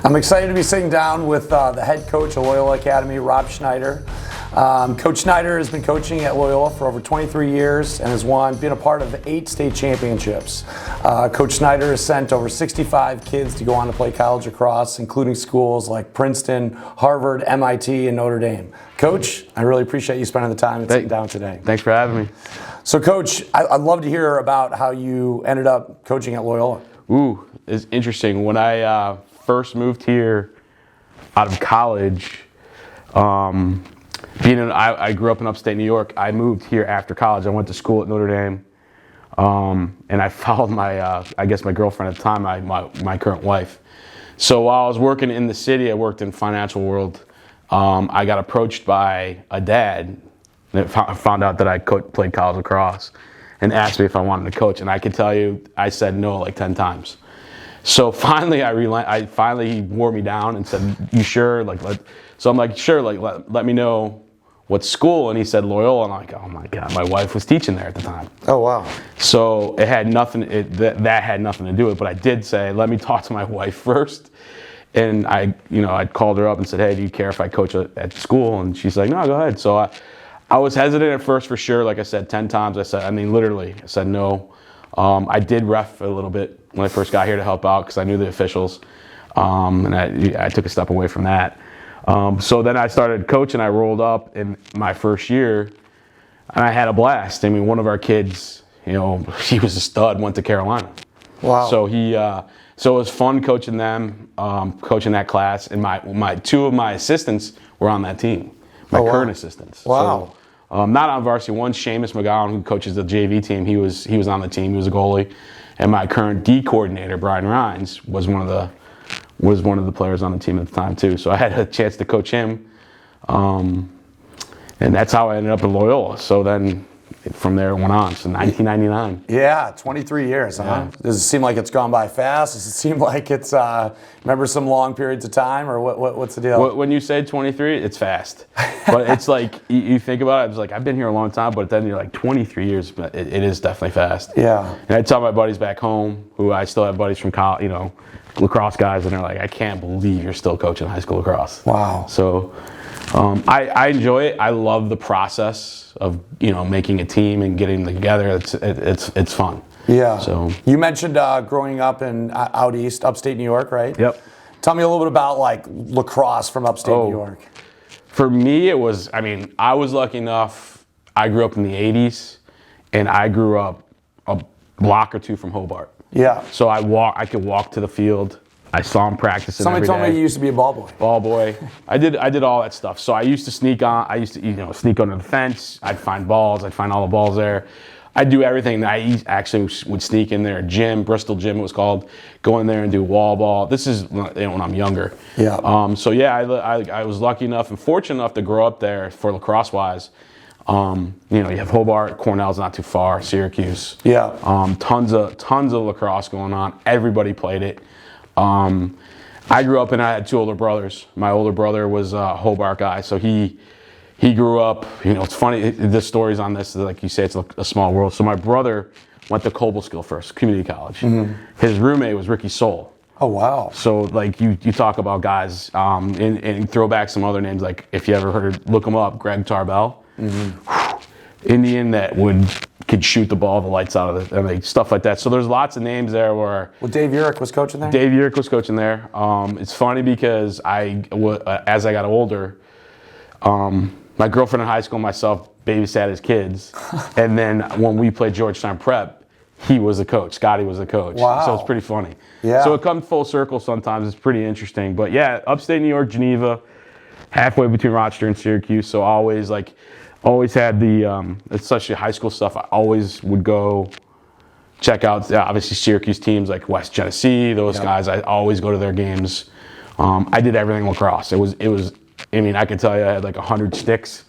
I'm excited to be sitting down with the head coach of Loyola Academy, Rob Snyder. Coach Snyder has been coaching at Loyola for over 23 years and has been a part of 8 state championships. Coach Snyder has sent over 65 kids to go on to play college lacrosse, including schools like Princeton, Harvard, MIT, and Notre Dame. Coach, I really appreciate you spending the time and sitting down today. Thanks for having me. So, Coach, I'd love to hear about how you ended up coaching at Loyola. Ooh, it's interesting. When I first moved here out of college, I grew up in upstate New York. I moved here after college. I went to school at Notre Dame, and I followed my girlfriend at the time, my current wife. So while I was working in the city, I worked in financial world. I got approached by a dad that found out that I played college lacrosse and asked me if I wanted to coach. And I can tell you, I said no like 10 times. So finally, he wore me down and said, "You sure?" So I'm like, "Sure." Let me know what school. And he said Loyola. And I'm like, "Oh my God!" My wife was teaching there at the time. Oh wow! So it had nothing. That had nothing to do with it. But I did say, "Let me talk to my wife first." And I called her up and said, "Hey, do you care if I coach at school?" And she's like, "No, go ahead." So I was hesitant at first for sure. Like I said, 10 times. I said no. I did ref a little bit when I first got here to help out because I knew the officials, and I took a step away from that. So then I started coaching. I rolled up in my first year, and I had a blast. I mean, one of our kids, he was a stud, went to Carolina. Wow. So so it was fun coaching them, coaching that class, and my 2 of my assistants were on that team, current assistants. Wow. So, not on varsity. One, Seamus McGowan, who coaches the JV team, he was on the team. He was a goalie, and my current D coordinator, Brian Rhines, was one of the players on the team at the time too. So I had a chance to coach him, and that's how I ended up at Loyola. So then from there it went on. So 1999. Yeah, 23 years, huh? Yeah. Does it seem like it's gone by fast? Does it seem like it's remember some long periods of time, or what's the deal? When you say 23, it's fast. But it's like, you think about it, it's like, I've been here a long time, but then you're like 23 years, but it is definitely fast. Yeah. And I tell my buddies back home, who I still have buddies from college, lacrosse guys, and they're like, "I can't believe you're still coaching high school lacrosse." Wow. So I enjoy it. I love the process of making a team and getting them together. It's fun. Yeah. So you mentioned growing up in out east, upstate New York, right? Yep. Tell me a little bit about lacrosse from upstate New York. For me, it was. I was lucky enough. I grew up in the '80s, and I grew up a block or 2 from Hobart. Yeah. So I could walk to the field. I saw him practicing every day. Somebody told me you used to be a ball boy. Ball boy. I did all that stuff. So I used to sneak on. I used to sneak under the fence. I'd find balls. I'd find all the balls there. I'd do everything. I actually would sneak in there. Bristol Gym it was called. Go in there and do wall ball. This is when I'm younger. Yeah. I was lucky enough and fortunate enough to grow up there for lacrosse wise. You have Hobart, Cornell's not too far, Syracuse. Yeah. Tons of lacrosse going on. Everybody played it. I grew up and I had 2 older brothers. My older brother was a Hobart guy, so he grew up. It's funny. The stories on this, like you say, it's a small world. So my brother went to Cobleskill first, community college. Mm-hmm. His roommate was Ricky Soul. Oh wow! So you talk about guys, and throw back some other names, like if you ever look them up, Greg Tarbell. Mm-hmm. Indian that could shoot the ball, the lights out of it, stuff like that. So there's lots of names there where. Well, Dave Urich was coaching there. Dave Urich was coaching there. It's funny because as I got older, my girlfriend in high school and myself babysat his kids, and then when we played Georgetown Prep, he was the coach. Scotty was the coach. Wow. So it's pretty funny. Yeah. So it comes full circle sometimes. It's pretty interesting. But yeah, upstate New York, Geneva, halfway between Rochester and Syracuse. So always had it's such high school stuff. I always would go check out, obviously, Syracuse teams like West Genesee, those guys. I always go to their games. I did everything lacrosse. It was. I could tell you I had 100 sticks.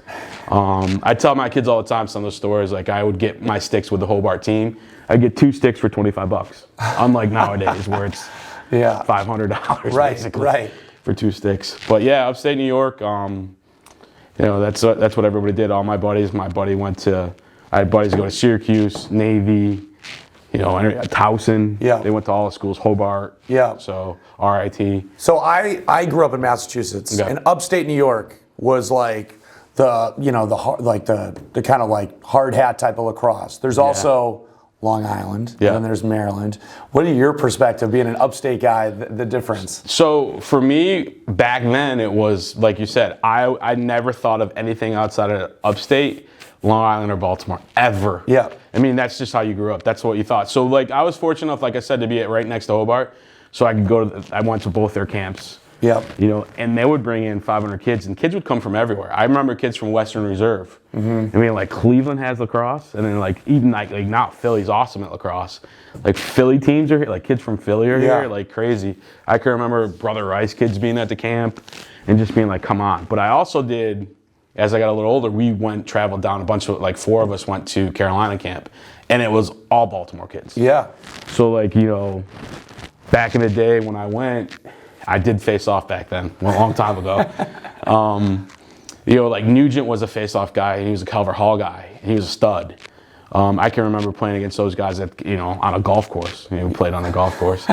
I tell my kids all the time some of the stories. Like I would get my sticks with the Hobart team. I'd get 2 sticks for $25. Unlike nowadays where it's $500 basically for 2 sticks. But yeah, upstate New York. That's what everybody did. All my buddies. I had buddies go to Syracuse, Navy, Towson. Yeah. They went to all the schools. Hobart. Yeah. So RIT. So I grew up in Massachusetts, and upstate New York was like the kind of like hard hat type of lacrosse. There's also Long Island, and then there's Maryland. What are your perspective, being an upstate guy, the difference? So for me, back then, it was, like you said, I never thought of anything outside of upstate, Long Island or Baltimore, ever. Yeah. I mean, that's just how you grew up. That's what you thought. So, like, I was fortunate enough, like I said, to be right next to Hobart, so I could I went to both their camps. Yeah. And they would bring in 500 kids, and kids would come from everywhere. I remember kids from Western Reserve. Mm-hmm. I mean, like Cleveland has lacrosse, and then like even like now Philly's awesome at lacrosse. Like Philly teams are here, like kids from Philly are here, like crazy. I can remember Brother Rice kids being at the camp and just being like, come on. But I also did, as I got a little older, we traveled down a bunch of, like 4 of us went to Carolina camp, and it was all Baltimore kids. Yeah. So like, back in the day when I went, I did face off back then, a long time ago. Like Nugent was a face-off guy, and he was a Calvert Hall guy, and he was a stud. I can remember playing against those guys on a golf course. We played on a golf course.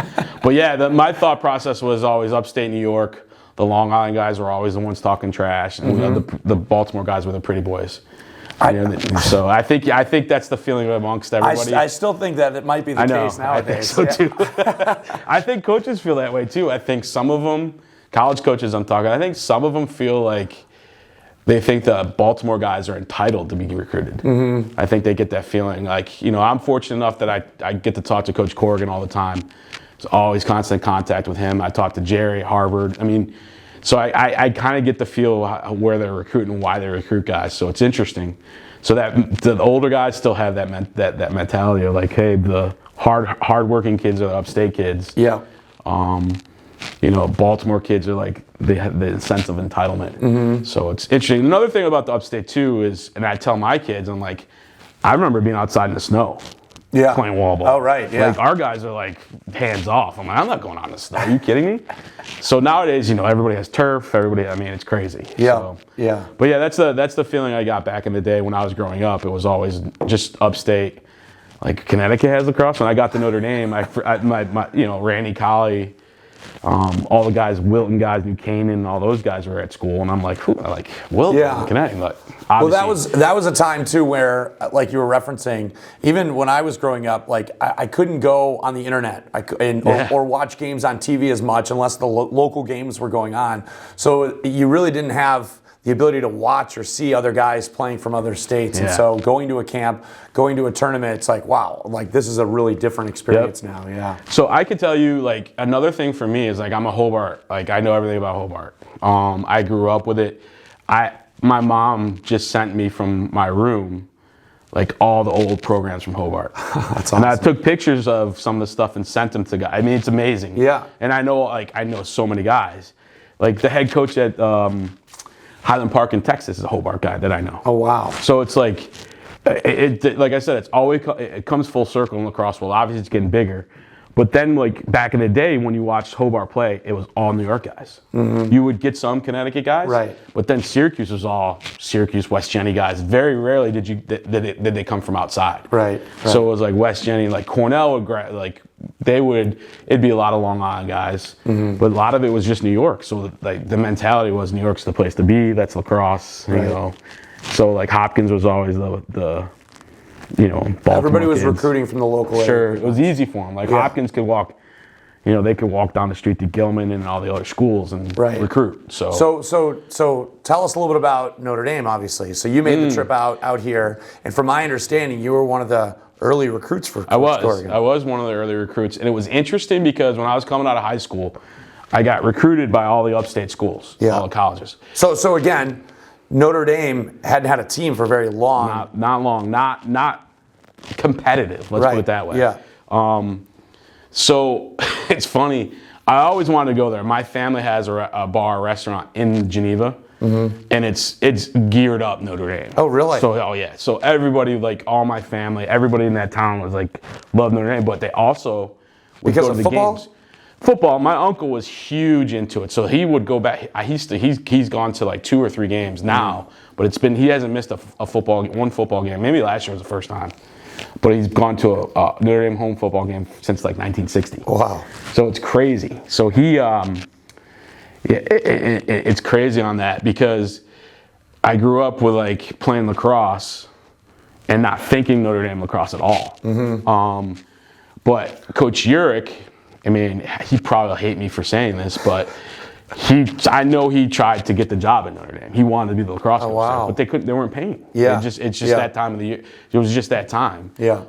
But yeah, my thought process was always upstate New York. The Long Island guys were always the ones talking trash, and the Baltimore guys were the pretty boys. So I think that's the feeling amongst everybody. I still think that it might be the case nowadays. I think so too. I think coaches feel that way too. I think some of them, college coaches I'm talking, I think some of them feel like they think the Baltimore guys are entitled to be recruited. Mm-hmm. I think they get that feeling. Like, I'm fortunate enough that I get to talk to Coach Corrigan all the time. It's always constant contact with him. I talk to Jerry at Harvard. I mean, so I kind of get the feel where they're recruiting and why they recruit guys. So it's interesting. So that the older guys still have that mentality of like, hey, the hard-working kids are the upstate kids. Yeah. Baltimore kids are like they have the sense of entitlement. Mm-hmm. So it's interesting. Another thing about the upstate too is, and I tell my kids, I'm like, I remember being outside in the snow. Yeah. Playing wall ball. Oh, right, yeah. Like, our guys are like hands off. I'm like, I'm not going out in the snow. Are you kidding me? So nowadays, everybody has turf. It's crazy. Yeah. So, yeah. But yeah, that's the feeling I got back in the day when I was growing up. It was always just upstate. Like, Connecticut has lacrosse. When I got to Notre Dame, my Randy Colley, all the guys, Wilton guys, New Canaan, all those guys were at school, and I'm like, Wilton, Connecticut. Like, well, that was a time too where, like you were referencing, even when I was growing up, like I couldn't go on the internet or watch games on TV as much unless the local games were going on. So you really didn't have the ability to watch or see other guys playing from other states. And so going to a camp, going to a tournament, it's like, wow, like this is a really different experience now. Yeah. So I could tell you, like, another thing for me is, like, I'm a Hobart. Like, I know everything about Hobart. I grew up with it. My mom just sent me from my room, like, all the old programs from Hobart. That's awesome. And I took pictures of some of the stuff and sent them to guys. I mean, it's amazing. Yeah. And I know so many guys. Like, the head coach at Highland Park in Texas is a Hobart guy that I know. Oh, wow. So it's like, like I said, it comes full circle in lacrosse. Well, obviously it's getting bigger. But then, like, back in the day when you watched Hobart play, it was all New York guys. Mm-hmm. You would get some Connecticut guys. Right. But then Syracuse was all Syracuse, West Jenny guys. Very rarely did they come from outside. Right. So it was like West Jenny, like Cornell would, it'd be a lot of Long Island guys. Mm-hmm. But a lot of it was just New York. So, like, the mentality was New York's the place to be. That's lacrosse, So, like, Hopkins was always the Baltimore everybody was kids. Recruiting from the local area. Sure, it was easy for them. Like, Hopkins could walk, they could walk down the street to Gilman and all the other schools and recruit. So tell us a little bit about Notre Dame, obviously. So you made the trip out here, and from my understanding, you were one of the early recruits for Corrigan. I was one of the early recruits, and it was interesting because when I was coming out of high school, I got recruited by all the upstate schools, all the colleges. So again, Notre Dame hadn't had a team for very long. Not long. Not competitive. Let's put it that way. Yeah. So it's funny. I always wanted to go there. My family has a restaurant in Geneva, and it's geared up Notre Dame. Oh, really? So everybody, like, all my family, everybody in that town was like, loved Notre Dame, but they also would go to the games. Football, my uncle was huge into it, so he would go back. He's gone to like 2 or 3 games now, but he hasn't missed one football game. Maybe last year was the first time. but he's gone to a Notre Dame home football game since like 1960. Wow. So it's crazy. So he, it's crazy on that because I grew up with like playing lacrosse and not thinking Notre Dame lacrosse at all. But Coach Urich, I mean, he probably will hate me for saying this, but I know he tried to get the job at Notre Dame. He wanted to be the lacrosse coach, wow. but they weren't paying. Yeah. It's just that time of the year. It was just that time. Yeah.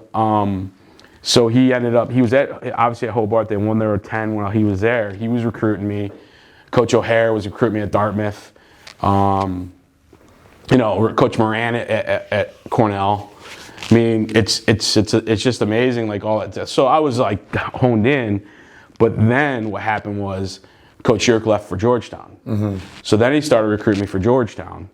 So he ended up, he was obviously at Hobart. They won their 10 while he was there. He was recruiting me. Coach O'Hare was recruiting me at Dartmouth. Coach Moran at Cornell. I mean, it's just amazing, like all that. So I was like honed in, but then what happened was Coach Urich left for Georgetown. So then he started recruiting me for Georgetown.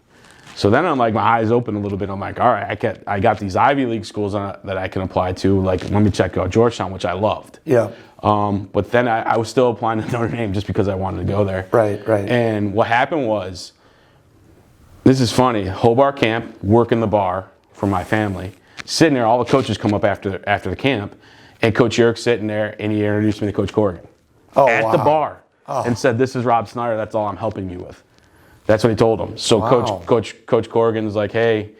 So then I'm like, my eyes open a little bit. I'm like, all right, I got these Ivy League schools that I can apply to. Like, let me check out Georgetown, which I loved. Yeah. But then I was still applying to Notre Dame just because I wanted to go there. Right. And what happened was, this is funny, Hobart camp, working the bar for my family. Sitting there, all the coaches come up after the camp, and Coach Urich sitting there, and he introduced me to Coach Corrigan at the bar and said, "This is Rob Snyder. That's all I'm helping you with." That's what he told him. So Coach Corrigan was like, "Hey,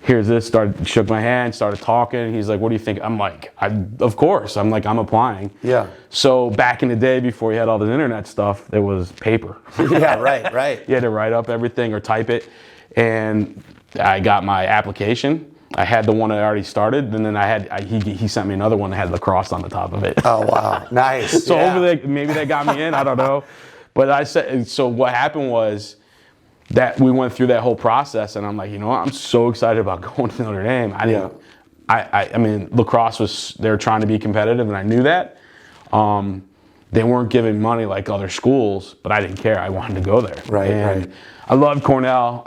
here's this." Shook my hand, started talking. He's like, "What do you think?" I'm like, "Of course." I'm like, "I'm applying." Yeah. So back in the day, before you had all this internet stuff, there was paper. Yeah. Right. You had to write up everything or type it, and I got my application. I had the one that I already started, and then he sent me another one that had lacrosse on the top of it. Oh, wow. Nice. So maybe that got me in. I don't know. But I said, so what happened was that we went through that whole process, and I'm like, you know what? I'm so excited about going to Notre Dame. I mean, lacrosse they were trying to be competitive, and I knew that. They weren't giving money like other schools, but I didn't care. I wanted to go there. Right. I loved Cornell.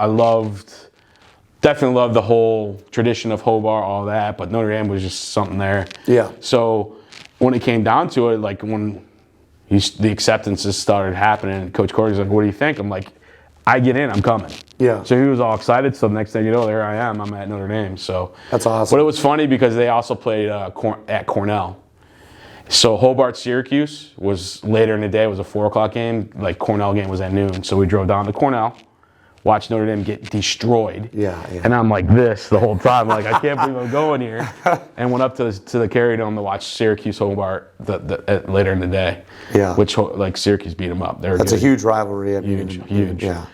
Definitely loved the whole tradition of Hobart, all that, but Notre Dame was just something there. Yeah. So when it came down to it, like when the acceptances started happening, Coach Corrigan's like, "What do you think?" I'm like, "I get in, I'm coming." Yeah. So he was all excited. So the next thing you know, there I am. I'm at Notre Dame. So that's awesome. But it was funny because they also played at Cornell. So Hobart-Syracuse was later in the day. It was a 4:00 game. Like Cornell game was at noon. So we drove down to Cornell. Watched Notre Dame get destroyed. Yeah. And I'm like this the whole time. Like, I can't believe I'm going here. And went up to the Carrier Dome to watch Syracuse-Hobart later in the day. Yeah. Which, like, Syracuse beat them up. That's good. A huge rivalry. Huge. Yeah.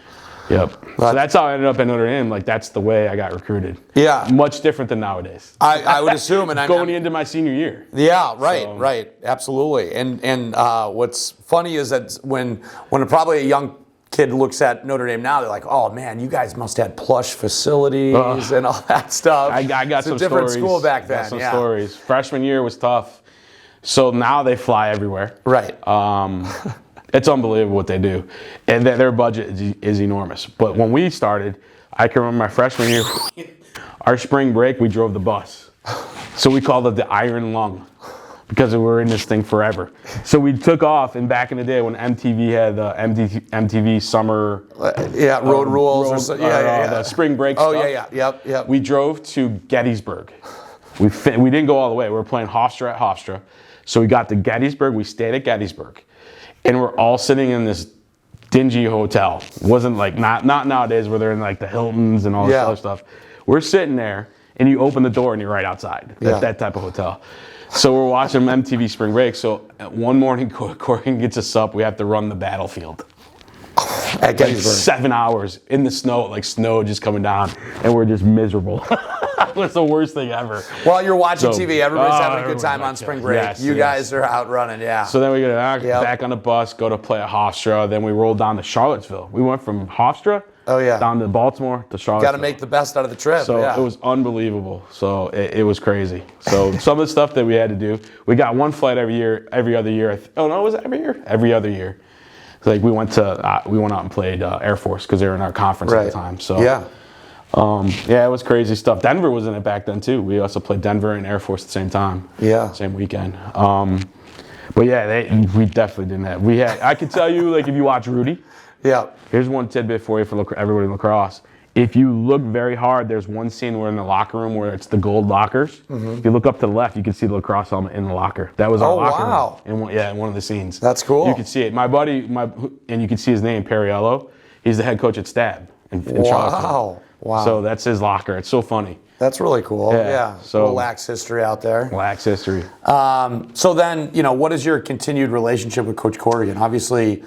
Yep. So that's how I ended up at Notre Dame. Like, that's the way I got recruited. Yeah. Much different than nowadays. I would assume. And going into my senior year. Yeah, right. Absolutely. And what's funny is that when probably a young kid looks at Notre Dame now, they're like, "Oh man, you guys must have plush facilities and all that stuff." I got it's some a different stories. school back then. Got some stories. Freshman year was tough. So now they fly everywhere. Right. It's unbelievable what they do, and their budget is enormous. But when we started, I can remember my freshman year, our spring break, we drove the bus. So we called it the Iron Lung, because we were in this thing forever. So we took off, and back in the day when MTV had the MTV summer... Road Rules. The spring break stuff. Oh, yeah. Yep. We drove to Gettysburg. We didn't go all the way. We were playing Hofstra at Hofstra. So we got to Gettysburg. We stayed at Gettysburg. And we're all sitting in this dingy hotel. It wasn't like, not nowadays where they're in like the Hiltons and all this other stuff. We're sitting there, and you open the door, and you're right outside. That type of hotel. So we're watching MTV Spring Break. So one morning, Corrigan gets us up. We have to run the battlefield. At Gettysburg. 7 hours in the snow, like snow just coming down, and we're just miserable. It's the worst thing ever. While you're watching TV, everybody's having a good time on spring break. Yes, you guys are out running, So then we get back on the bus, go to play at Hofstra. Then we rolled down to Charlottesville. We went from Hofstra down to Baltimore to Charlottesville. Got to make the best out of the trip. So it was unbelievable. So it was crazy. So some of the stuff that we had to do, we got one flight every other year. Was it every year? Every other year. Like we went out and played Air Force because they were in our conference at the time. So it was crazy stuff. Denver was in it back then too. We also played Denver and Air Force at the same time. Yeah. Same weekend. But yeah, we definitely didn't have. I could tell you, like if you watch Rudy. Yeah. Here's one tidbit for you for everybody in lacrosse. if you look very hard, there's one scene where in the locker room where it's the gold lockers. If you look up to the left, you can see the lacrosse helmet in the locker. That was our locker room. In one of the scenes. That's cool. You can see it. My buddy, and you can see his name, Perriello. He's the head coach at Stab in Charlottesville. Wow. So that's his locker. It's so funny. That's really cool. Yeah. So little Lax history out there. Lax history. So then, what is your continued relationship with Coach Corrigan? Obviously,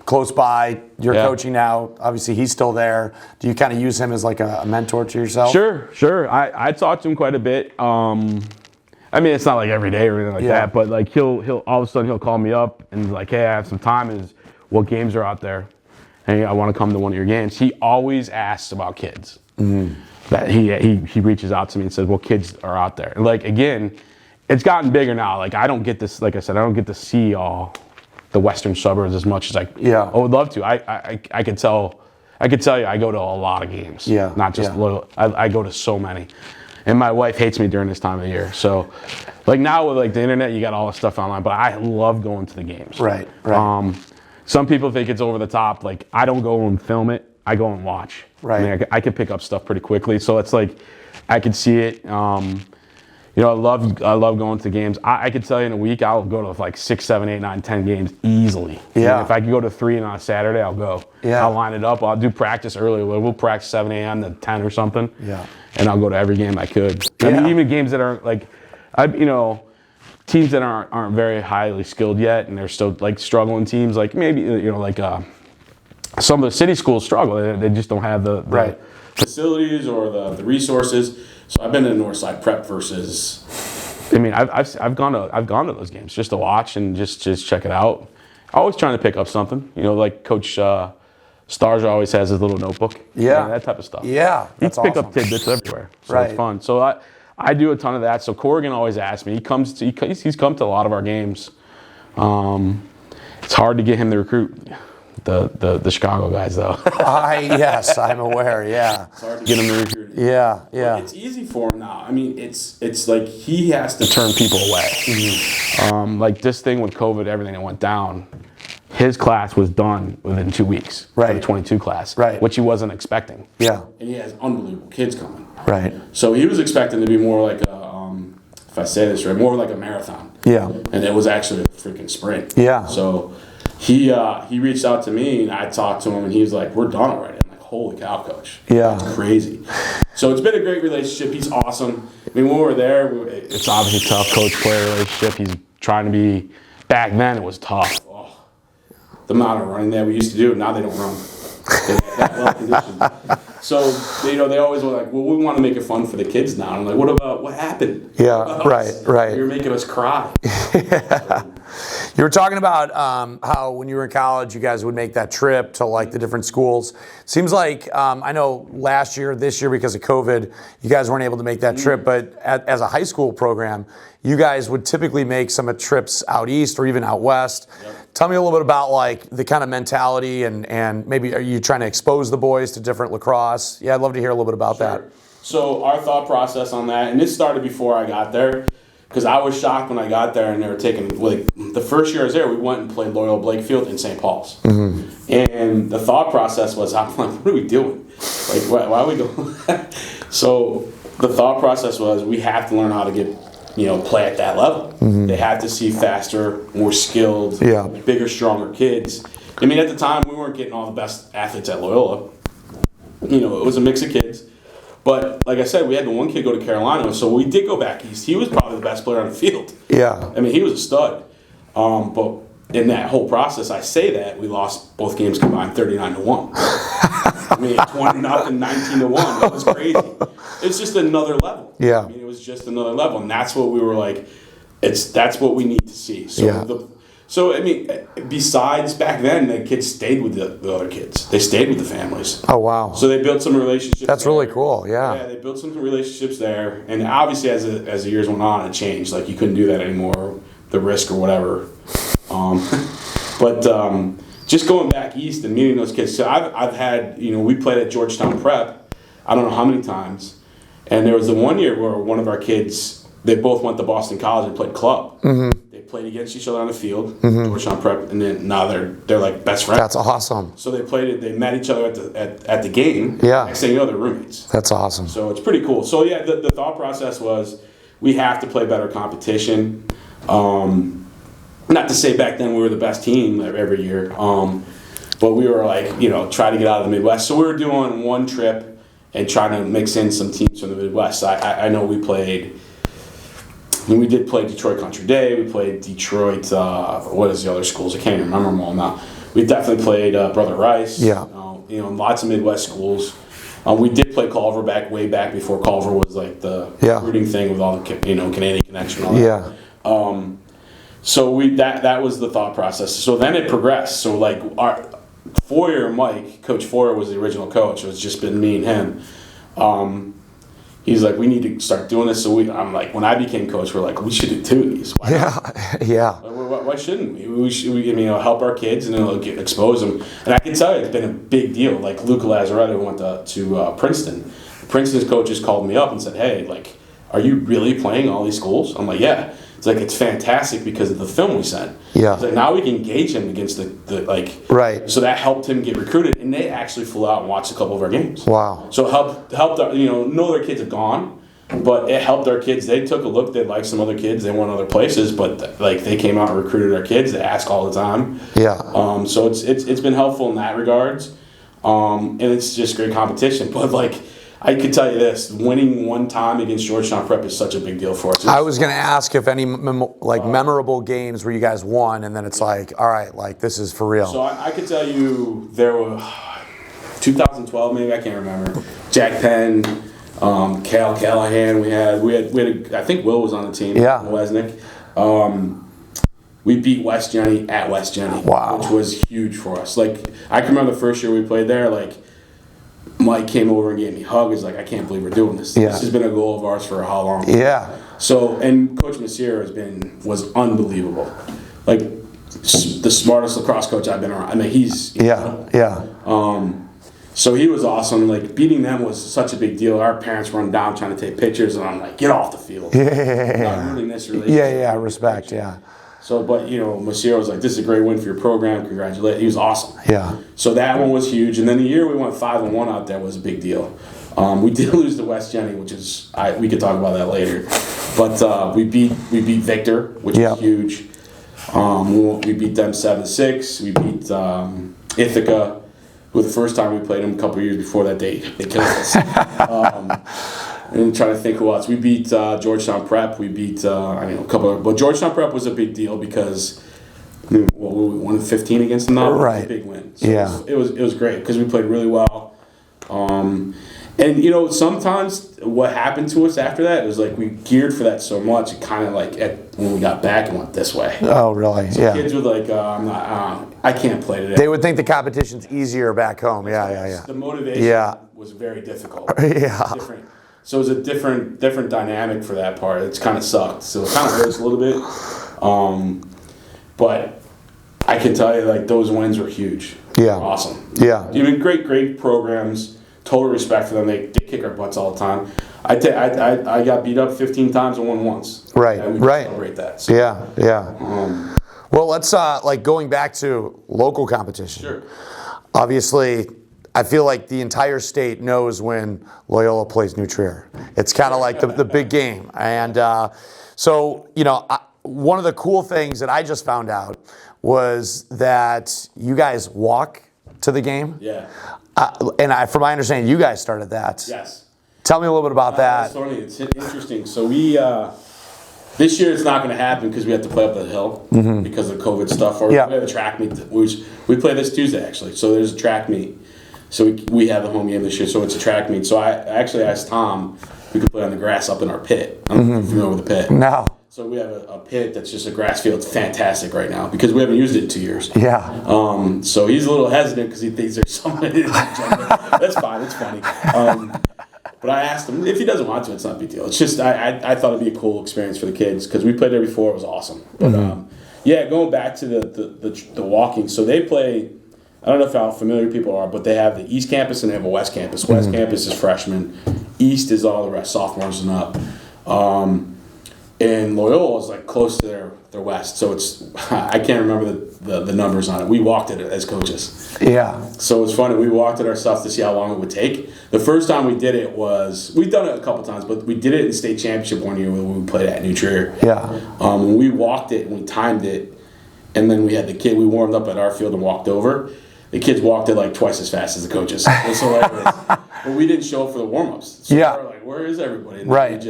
close by. You're coaching now. Obviously, he's still there. Do you kind of use him as like a mentor to yourself? Sure. I talk to him quite a bit. I mean, it's not like every day or anything like that, but like he'll all of a sudden he'll call me up and like, hey, I have some time. What games are out there? Hey, I want to come to one of your games. He always asks about kids. That he reaches out to me and says, well, kids are out there. And like, again, it's gotten bigger now. Like, I don't get this, like I said, I don't get to see all the western suburbs as much as I would love to. I could tell you I go to a lot of games. Not just little. I go to so many. And my wife hates me during this time of the year. So, like now with like the internet, you got all this stuff online, but I love going to the games. Right. Some people think it's over the top. Like, I don't go and film it. I go and watch. Right. I mean, I can pick up stuff pretty quickly. So it's like, I can see it. I love going to games. I could tell you in a week, I'll go to like 6, 7, 8, 9, 10 games easily. Yeah. I mean, if I could go to 3 on a Saturday, I'll go. Yeah. I'll line it up. I'll do practice early. We'll practice 7 a.m. to 10 or something. Yeah. And I'll go to every game I could. I mean, even games that aren't like, teams that aren't very highly skilled yet, and they're still like struggling teams. Like maybe some of the city schools struggle. They just don't have the facilities or the resources. So I've been in Northside Prep versus. I mean, I've gone to those games just to watch and just check it out. Always trying to pick up something. Like Coach Starger always has his little notebook. That type of stuff. Yeah, that's awesome. You pick up tidbits everywhere. So it's fun. So I do a ton of that. So Corrigan always asks me. He's come to a lot of our games. It's hard to get him to recruit the Chicago guys, though. Yes, I'm aware. Yeah. It's hard to get him to recruit. Yeah. But it's easy for him now. I mean, it's like he has to turn people away. Like this thing with COVID, everything that went down. His class was done within 2 weeks. Right. The 22 class. Right. Which he wasn't expecting. Yeah. And he has unbelievable kids coming. Right. So he was expecting to be more like if I say this right, more like a marathon. Yeah. And it was actually a freaking sprint. Yeah. So he reached out to me and I talked to him and he was like, we're done already. I'm like, holy cow, coach. Yeah. That's crazy. So it's been a great relationship. He's awesome. I mean, when we were there, it's obviously a tough coach-player relationship. He's trying to be, back then it was tough. The amount of running that we used to do, now they don't run. They're that well conditioned. So they always were like, well, we want to make it fun for the kids now. I'm like, what happened? Yeah, right. You're making us cry. You were talking about how when you were in college, you guys would make that trip to like the different schools. Seems like I know this year because of COVID, you guys weren't able to make that trip. But as a high school program, you guys would typically make some trips out east or even out west. Yep. Tell me a little bit about like the kind of mentality and maybe are you trying to expose the boys to different lacrosse? Yeah, I'd love to hear a little bit about that. So our thought process on that, and this started before I got there, because I was shocked when I got there and they were taking, like, the first year I was there, we went and played Loyola Blakefield in St. Paul's. Mm-hmm. And the thought process was, I'm like, what are we doing? Like, why are we going? So the thought process was, we have to learn how to get, play at that level. Mm-hmm. They had to see faster, more skilled, bigger, stronger kids. I mean, at the time, we weren't getting all the best athletes at Loyola. It was a mix of kids. But like I said, we had the one kid go to Carolina, so we did go back east. He was probably the best player on the field. Yeah. I mean, he was a stud. But in that whole process, I say that, we lost both games combined 39-1. I mean, 20-0, 19-1. It was crazy. It's just another level. Yeah. I mean, it was just another level. And that's what we were like, that's what we need to see. So So, I mean, besides back then, the kids stayed with the other kids. They stayed with the families. Oh, wow. So they built some relationships. That's really cool, yeah. Yeah, they built some relationships there. And obviously, as the years went on, it changed. Like, you couldn't do that anymore, the risk or whatever. But just going back east and meeting those kids. So I've had, we played at Georgetown Prep, I don't know how many times. And there was the one year where one of our kids, they both went to Boston College and played club. Mm-hmm. They played against each other on the field, Georgetown Prep, and then now they're like best friends. That's awesome. So they met each other at the game. Yeah. Next thing you know, they're roommates. That's awesome. So it's pretty cool. So yeah, the thought process was we have to play better competition. Not to say back then we were the best team every year, but we were like, try to get out of the Midwest. So we were doing one trip and trying to mix in some teams from the Midwest. I know we did play Detroit Country Day. We played Detroit. What is the other schools? I can't even remember them all now. We definitely played Brother Rice. Yeah. Lots of Midwest schools. We did play Culver way back before Culver was like the recruiting thing with all the Canadian connection. And all that. Yeah. So that was the thought process. So then it progressed. So like our Mike, Coach Foyer was the original coach. It's just been me and him. He's like, we need to start doing this. So I'm like, when I became coach, we're like, we should do 2 of these. Why not? Yeah. Why shouldn't we? We should help our kids and expose them. And I can tell you, it's been a big deal. Like Luca Lazzaretto went to Princeton. Princeton's coaches called me up and said, hey, like, are you really playing all these schools? I'm like, yeah. It's like, it's fantastic because of the film we sent. Yeah. It's like, now we can engage him against the Right. So that helped him get recruited, and they actually flew out and watched a couple of our games. Wow. So it helped our, know their kids have gone, but it helped our kids. They took a look. They liked some other kids. They went other places, but like they came out and recruited our kids. They ask all the time. Yeah. So it's been helpful in that regards, and it's just great competition. But like, I could tell you this, winning one time against Georgetown Prep is such a big deal for us. I was going to ask if any memorable games where you guys won, and then it's like, all right, like this is for real. So I could tell you there were 2012 maybe, I can't remember. Jack Penn, Cal Callahan. We had I think Will was on the team. Yeah. Wesnick. We beat West Jenny at West Jenny. Wow. Which was huge for us. Like I can remember the first year we played there. Like Mike came over and gave me a hug. He's like, I can't believe we're doing this. Yeah. This has been a goal of ours for how long? Yeah. So, and Coach Messier was unbelievable. Like, the smartest lacrosse coach I've been around. I mean, he's... Yeah. So he was awesome. Like, beating them was such a big deal. Our parents run down trying to take pictures, and I'm like, get off the field. Yeah. Not ruining this relationship. Yeah, respect, yeah. So, but, Messier was like, this is a great win for your program. Congratulations. He was awesome. Yeah. So that one was huge. And then the year we went 5-1 out there was a big deal. We did lose to West Jenny, which is, we could talk about that later. But we beat Victor, which was huge. We beat them 7-6. We beat Ithaca, who the first time we played them a couple years before that, they killed us. And I'm trying to think who else. We beat Georgetown Prep. We beat a couple of, but Georgetown Prep was a big deal because we won 15 against them now. Right. It was a big win. So it was great because we played really well. And sometimes what happened to us after that was like we geared for that so much. It kind of like when we got back and went this way. Oh, really? So kids were like, I can't play today. They would think the competition's easier back home. Yeah. The motivation was very difficult. Yeah. Different. So it was a different dynamic for that part. It's kind of sucked. So it kind of hurts a little bit. But I can tell you, like, those wins were huge. Yeah. Awesome. Yeah. I mean, great programs. Total respect for them. They kick our butts all the time. I got beat up 15 times and won once. Right. And we celebrate that. So, Yeah. Well, let's going back to local competition. Sure. Obviously, I feel like the entire state knows when Loyola plays New Trier. It's kind of like the big game. And so, one of the cool things that I just found out was that you guys walk to the game. Yeah. And from my understanding, you guys started that. Yes. Tell me a little bit about that. It's interesting. So we, this year it's not going to happen because we have to play up the hill because of COVID stuff. Or we have a track meet. We play this Tuesday, actually. So there's a track meet. So we have the home game this year, so it's a track meet. So I actually asked Tom if we could play on the grass up in our pit. I don't know if you're familiar with the pit. No. So we have a pit that's just a grass field. It's fantastic right now because we haven't used it in 2 years. Yeah. So he's a little hesitant because he thinks there's somebody in the agenda. That's fine. It's funny. But I asked him, if he doesn't want to, it's not a big deal. It's just I thought it'd be a cool experience for the kids because we played there before. It was awesome. But going back to the walking. So they play, I don't know how familiar people are, but they have the East Campus and they have a West Campus. West Campus is freshmen. East is all the rest, sophomores and up. And Loyola is like close to their west, so it's I can't remember the numbers on it. We walked it as coaches. Yeah. So it's funny. We walked it ourselves to see how long it would take. The first time we did it was we've done it a couple times, but we did it in the state championship one year when we played at New Trier. Yeah. We walked it and we timed it, and then we had the kid. We warmed up at our field and walked over. The kids walked it like twice as fast as the coaches. It was hilarious. But we didn't show up for the warm-ups. So we were like, where is everybody? And right.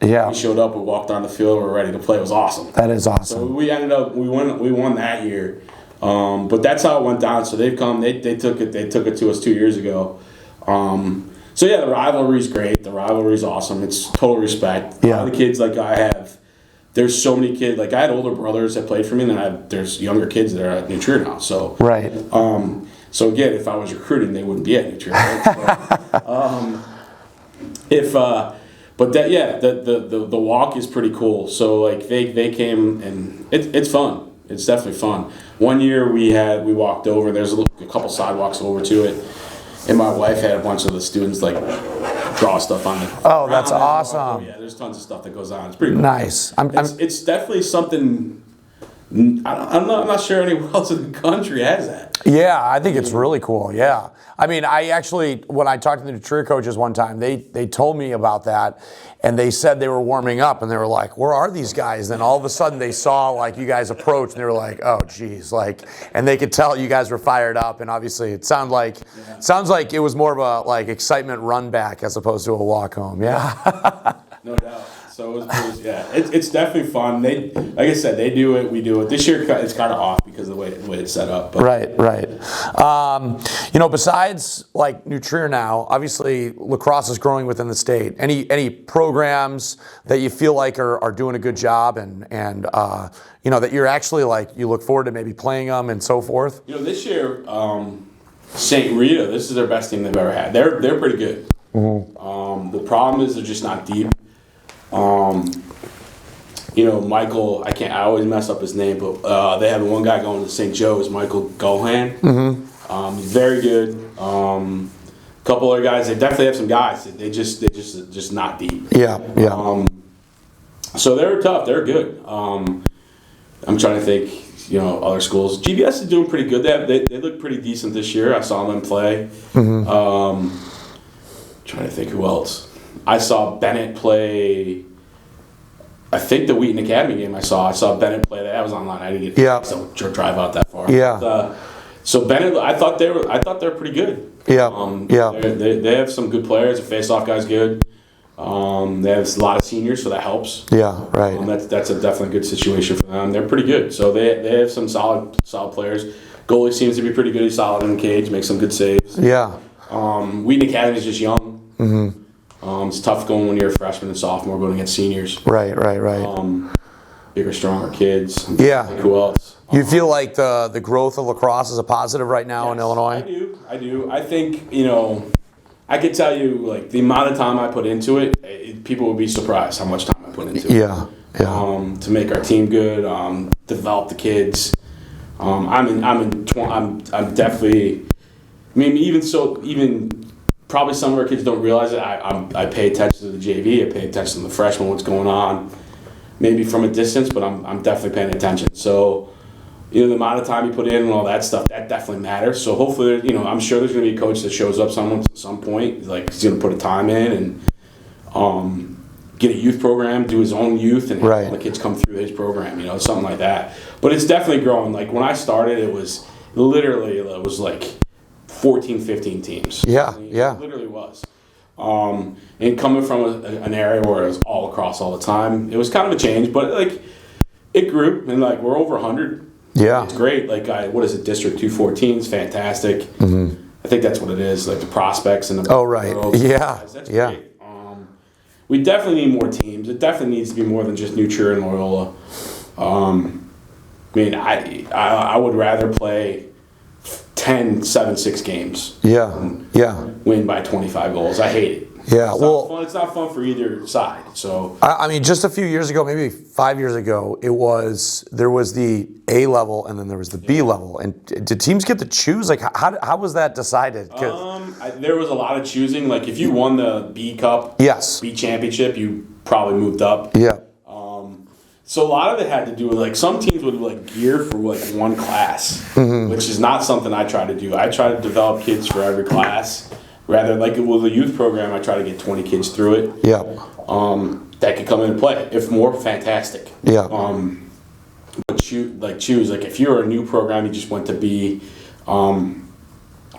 We showed up, we walked on the field, we were ready to play. It was awesome. That is awesome. So we ended up we won that year. But that's how it went down. So they've come, they took it to us 2 years ago. So yeah, the rivalry's great. The rivalry's awesome. It's total respect. Yeah. A lot of the kids like I have, there's so many kids. Like I had older brothers that played for me, and then there's younger kids that are at New Trier now. So right. So again, if I was recruiting, they wouldn't be at New Trier. Right? But the walk is pretty cool. So like they came and it's fun. It's definitely fun. One year we walked over. There's a couple sidewalks over to it, and my wife had a bunch of the students like draw stuff on it. Oh, that's awesome. Yeah, there's tons of stuff that goes on. It's pretty cool. Nice. It's definitely something. I'm not sure anywhere else in the country has that. Yeah, I think it's really cool. Yeah. I mean, I actually, when I talked to the New Trier coaches one time, they told me about that, and they said they were warming up, and they were like, where are these guys? Then all of a sudden they saw like you guys approach, and they were like, oh geez, like, and they could tell you guys were fired up, and obviously it sounds like it was more of a like excitement run back as opposed to a walk home. Yeah. No doubt. So it's definitely fun. Like I said, they do it, we do it. This year it's kind of off because of the way it's set up. But. Right. Besides like New Trier now, obviously lacrosse is growing within the state. Any programs that you feel like are doing a good job and that you're actually like you look forward to maybe playing them and so forth? This year, St. Rita, this is their best team they've ever had. They're pretty good. Mm-hmm. The problem is they're just not deep. Michael, I always mess up his name, but they have one guy going to St. Joe's, Michael Gohan. Mm-hmm. He's very good. A couple other guys, they definitely have some guys. They just not deep. Yeah. So they're tough. They're good. I'm trying to think. Other schools. GBS is doing pretty good. They look pretty decent this year. I saw them play. Mm-hmm. Trying to think who else. I saw Bennett play. I think the Wheaton Academy game I saw Bennett play. That was online. I didn't get to drive out that far. Yeah. But, so Bennett, I thought they were pretty good. Yeah. They have some good players. The face-off guy's good. They have a lot of seniors, so that helps. Yeah. Right. That's a definitely good situation for them. They're pretty good. So they have some solid players. Goalie seems to be pretty good. He's solid in the cage, makes some good saves. Yeah. Wheaton Academy is just young. Mm-hmm. It's tough going when you're a freshman and sophomore going against seniors. Right. Bigger, stronger kids. Yeah. Who else? You feel like the growth of lacrosse is a positive right now in Illinois? I do. I think, I could tell you, like, the amount of time I put into it, people would be surprised how much time I put into it. Yeah. To make our team good, develop the kids. I'm definitely, even probably some of our kids don't realize it. I pay attention to the JV. I pay attention to the freshmen, what's going on. Maybe from a distance, but I'm definitely paying attention. So, the amount of time you put in and all that stuff, that definitely matters. So hopefully, I'm sure there's going to be a coach that shows up at some point, like he's going to put a time in and get a youth program, do his own youth, and have all the kids come through his program, something like that. But it's definitely growing. Like when I started, it was like 14, 15 teams. Yeah. It literally was. And coming from an area where it was all across all the time, it was kind of a change, but like it grew, and like we're over 100. Yeah, it's great. Like District 214 is fantastic. Mm-hmm. I think that's what it is. Like the prospects and the that's great. We definitely need more teams. It definitely needs to be more than just New Trier and Loyola. I would rather play 10 7-6 games. Win by 25 goals. I hate it. Yeah, it's not fun for either side. So just a few years ago, maybe 5 years ago, there was the A level and then there was the B level. And did teams get to choose? Like, how was that decided? There was a lot of choosing. Like, if you won the B Cup, B Championship, you probably moved up. Yeah. So a lot of it had to do with like some teams would like gear for like one class, which is not something I try to do. I try to develop kids for every class. Rather, like with the youth program, I try to get 20 kids through it. Yeah. That could come in and play. If more, fantastic. Yeah. But choose like if you're a new program, you just want to be.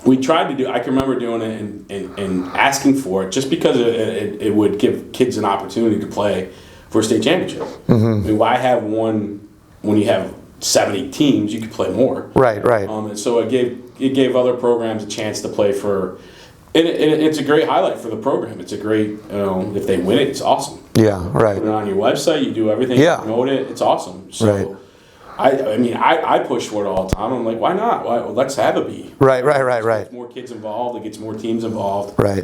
We tried to do. I can remember doing it and asking for it just because it would give kids an opportunity to play for a state championship. I mean, why have one when you have 70 teams? You could play more. Right. And so it gave other programs a chance to play for. And it's a great highlight for the program. It's a great, if they win it, it's awesome. Yeah, right. Put it on your website, you do everything, you promote it, it's awesome. So, right. I push for it all the time. I'm like, why not? Well, let's have it be. Right. Gets more kids involved, it gets more teams involved. Right.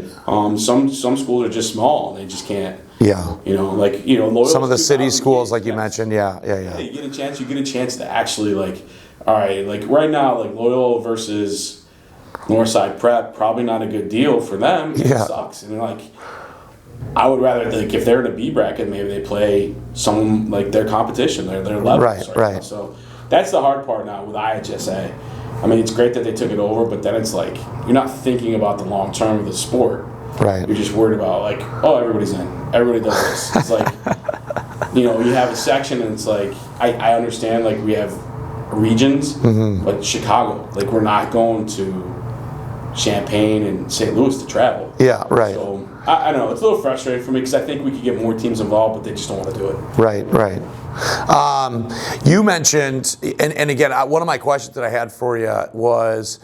Some schools are just small, they just can't. Yeah. Loyola. Some of the city schools, like you mentioned, yeah. You get a chance to actually, like, all right, like right now, like Loyola versus Northside Prep, probably not a good deal for them. It sucks. And like, I would rather, like, if they're in a B bracket, maybe they play some like their competition, their level. Right. So that's the hard part now with IHSA. I mean, it's great that they took it over, but then it's like you're not thinking about the long term of the sport. Right. You're just worried about like, oh, everybody's in, everybody does this. It's like, you have a section, and it's like I understand, like we have regions, but Chicago, like we're not going to Champaign and St. Louis to travel. Yeah, right. So I don't know, it's a little frustrating for me because I think we could get more teams involved, but they just don't want to do it. Right. You mentioned, and again, one of my questions that I had for you was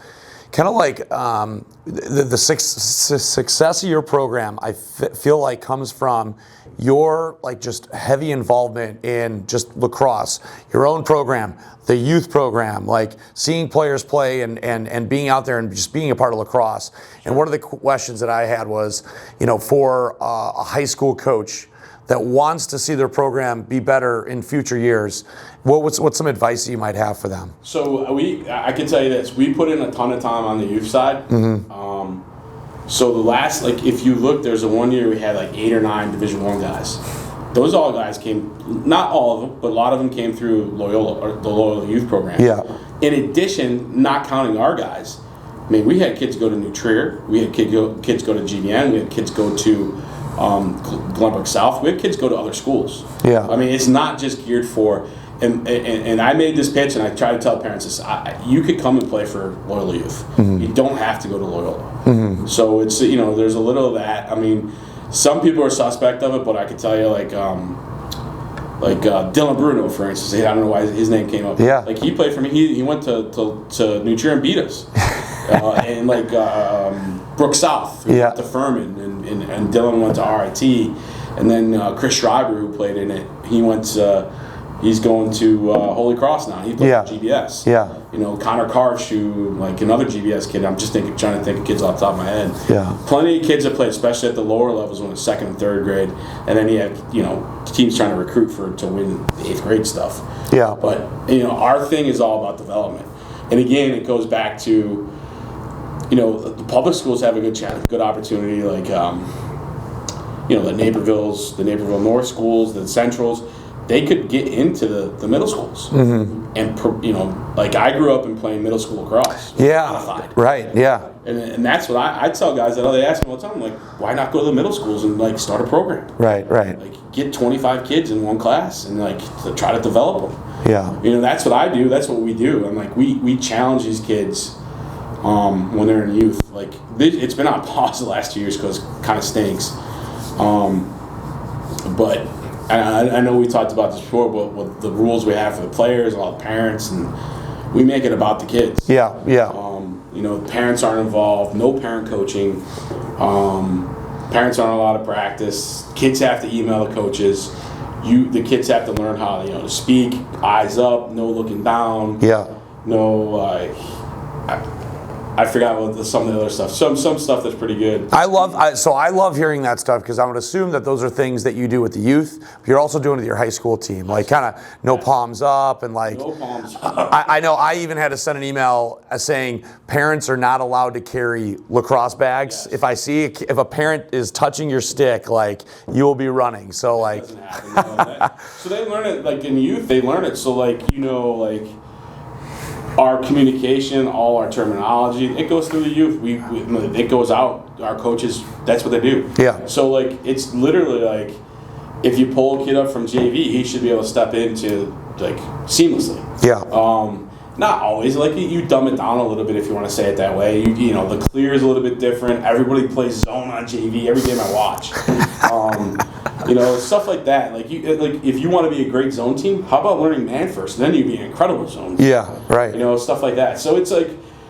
kind of like the success of your program. I feel like comes from your like just heavy involvement in just lacrosse, your own program, the youth program, like seeing players play and being out there and just being a part of lacrosse. And one of the questions that I had was, for a high school coach that wants to see their program be better in future years, what's some advice that you might have for them? So I can tell you this, we put in a ton of time on the youth side. So the last, like, if you look, there's a 1 year we had like 8 or 9 Division I guys. Those all guys came, not all of them, but a lot of them came through Loyola, or the Loyola Youth Program. Yeah. In addition, not counting our guys, I mean, we had kids go to New Trier, we had kids go to GBN, we had kids go to Glenbrook South, we had kids go to other schools. Yeah. I mean, it's not just geared for, and I made this pitch, and I try to tell parents this, you could come and play for Loyola Youth. You don't have to go to Loyola. So it's, there's a little of that. I mean, some people are suspect of it, but I could tell you, like Dylan Bruno, for instance. I don't know why his name came up. Yeah. Like, he played for me. He went to New Trier and beat us. And like Brook South, who went to Furman, and Dylan went to RIT, and then Chris Schreiber, who played in it, he's going to Holy Cross now. He plays for GBS. Yeah. Connor Karsh, who, like, another GBS kid. I'm just trying to think of kids off the top of my head. Yeah. Plenty of kids that play, especially at the lower levels, when it's 2nd and 3rd grade, and then you have teams trying to recruit to win the 8th grade stuff. Yeah. But our thing is all about development, and again, it goes back to the public schools have a good opportunity, like the Naperville North schools, the Centrals. They could get into the middle schools, and like I grew up in playing middle school lacrosse. Yeah, modified. Right. Yeah, and that's what I tell guys that they ask me all the time. Like, why not go to the middle schools and like start a program? Right. Like, get 25 kids in one class and like to try to develop them. Yeah, that's what I do. That's what we do. And like we challenge these kids when they're in youth. Like, it's been on pause the last 2 years because it kind of stinks. But I know we talked about this before, but with the rules we have for the players, all the parents, and we make it about the kids. Yeah. Parents aren't involved, no parent coaching. Parents aren't allowed to practice. Kids have to email the coaches. The kids have to learn how to speak, eyes up, no looking down. Yeah. No, I forgot what some of the other stuff. Some stuff that's pretty good. I love hearing that stuff, because I would assume that those are things that you do with the youth, but you're also doing it with your high school team, like kind of no palms up and like. No palms up. I know I even had to send an email saying parents are not allowed to carry lacrosse bags. Yes. If a parent is touching your stick, like, you will be running. So like. Doesn't happen, no. So they learn it like in youth. They learn it. So like our communication, all our terminology, it goes through the youth. It goes out. Our coaches, that's what they do. Yeah. So like it's literally like if you pull a kid up from JV, he should be able to step into like seamlessly. Yeah. Not always. Like you dumb it down a little bit if you want to say it that way. You know, the clear is a little bit different. Everybody plays zone on JV every game I watch. You know, stuff like that. Like if you want to be a great zone team, how about learning man first? Then you'd be an incredible zone team. Yeah, right. You know, stuff like that. So it's like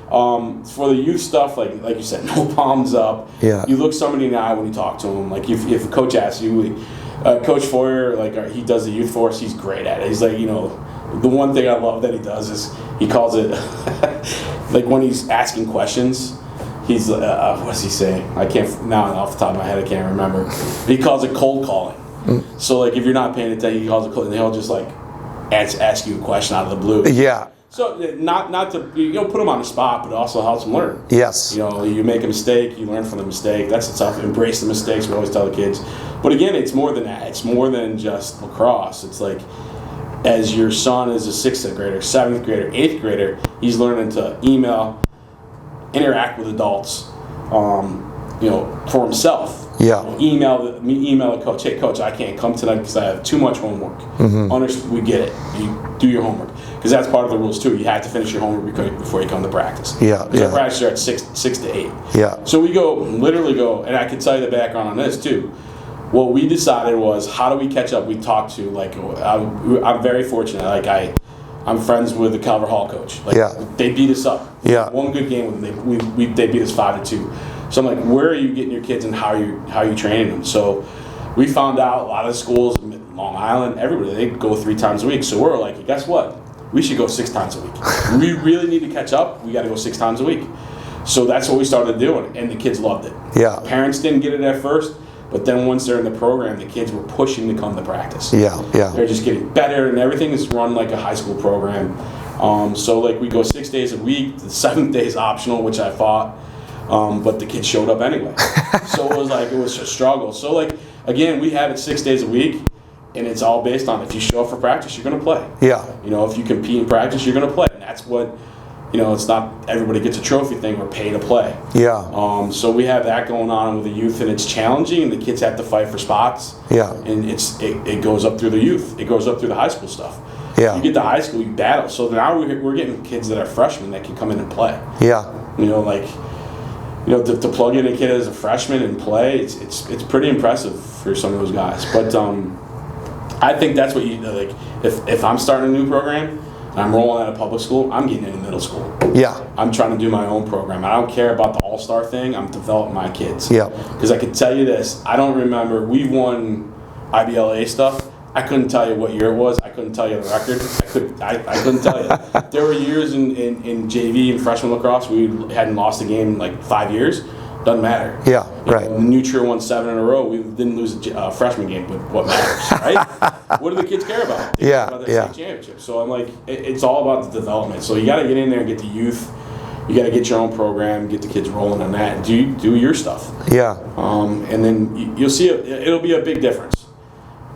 for the youth stuff, like you said, no palms up. Yeah. You look somebody in the eye when you talk to them. Like if a coach asks you, Coach Foyer, like he does the youth for us. He's great at it. He's like, you know, the one thing I love that he does is he calls it like when he's asking questions. He's what does he say? I can't now off the top of my head. I can't remember. He calls it cold calling. So like if you're not paying attention, he calls it cold, and he'll just like ask you a question out of the blue. Yeah. So not to put them on the spot, but it also helps them learn. Yes. You know, you make a mistake, you learn from the mistake. That's the tough. Embrace the mistakes. We always tell the kids. But again, it's more than that. It's more than just lacrosse. It's like as your son is a 6th grader, 7th grader, 8th grader, he's learning to email, interact with adults, you know, for himself. Yeah. Email a coach. Hey, coach, I can't come tonight because I have too much homework. We get it. You do your homework because that's part of the rules too. You have to finish your homework before you come to practice. Yeah. Yeah. Practice are at 6 to 8. Yeah. So we literally go, and I can tell you the background on this too. What we decided was, how do we catch up? We talked to I'm very fortunate. Like I'm friends with the Calvert Hall coach. Like, they beat us up. Yeah. One good game with them, they beat us 5-2. So I'm like, where are you getting your kids and how are you training them? So we found out a lot of schools, Long Island, everybody, they go 3 times a week. So we're like, guess what? We should go 6 times a week. We really need to catch up. We got to go 6 times a week. So that's what we started doing, and the kids loved it. Yeah. Parents didn't get it at first, but then once they're in the program, the kids were pushing to come to practice. Yeah. They're just getting better, and everything is run like a high school program. So like we go 6 days a week. The 7th day is optional, which I fought, but the kids showed up anyway. So it was a struggle. So like again, we have it 6 days a week, and it's all based on if you show up for practice, you're going to play. Yeah. You know, if you compete in practice, you're going to play, and that's what. You know, it's not everybody gets a trophy thing. We're pay to play. Yeah. So we have that going on with the youth, and it's challenging, and the kids have to fight for spots. Yeah. And it goes up through the youth. It goes up through the high school stuff. Yeah. You get to high school, you battle. So now we're getting kids that are freshmen that can come in and play. Yeah. You know, like, you know, to plug in a kid as a freshman and play, it's pretty impressive for some of those guys. But I think that's what you like. If I'm starting a new program. I'm rolling out of public school, I'm getting into middle school. Yeah. I'm trying to do my own program. I don't care about the all-star thing. I'm developing my kids. Yeah. Because I can tell you this, I don't remember, we've won IBLA stuff. I couldn't tell you what year it was. I couldn't tell you the record. I couldn't tell you. There were years in JV and freshman lacrosse we hadn't lost a game in like 5 years. Doesn't matter. Yeah, right. New Trier won 7 in a row. We didn't lose a freshman game, but what matters, right? What do the kids care about? They care about that state championship. So I'm like, it's all about the development. So you got to get in there and get the youth. You got to get your own program, get the kids rolling on that, and do your stuff. Yeah. And then you'll see it'll be a big difference.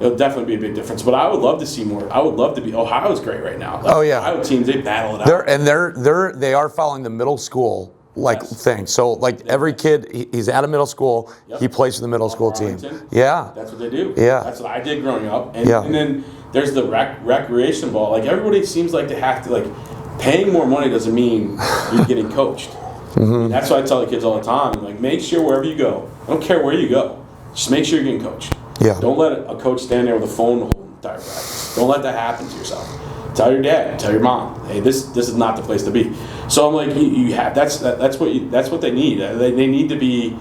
It'll definitely be a big difference. But I would love to see more. I would love to be. Ohio's great right now. Oh yeah. Ohio teams, they battle it out. They are following the middle school thing. So like every kid, he's at a middle school. Yep. He plays for the middle school team. Yeah. That's what they do. Yeah. That's what I did growing up. And then there's the recreation ball. Like everybody seems like they have to paying more money doesn't mean you're getting coached. Mm-hmm. That's what I tell the kids all the time. Like make sure wherever you go, I don't care where you go, just make sure you're getting coached. Yeah. Don't let a coach stand there with a phone the whole entire practice. Don't let that happen to yourself. Tell your dad, tell your mom, hey, this is not the place to be. So I'm like, you have that's what they need. They need to be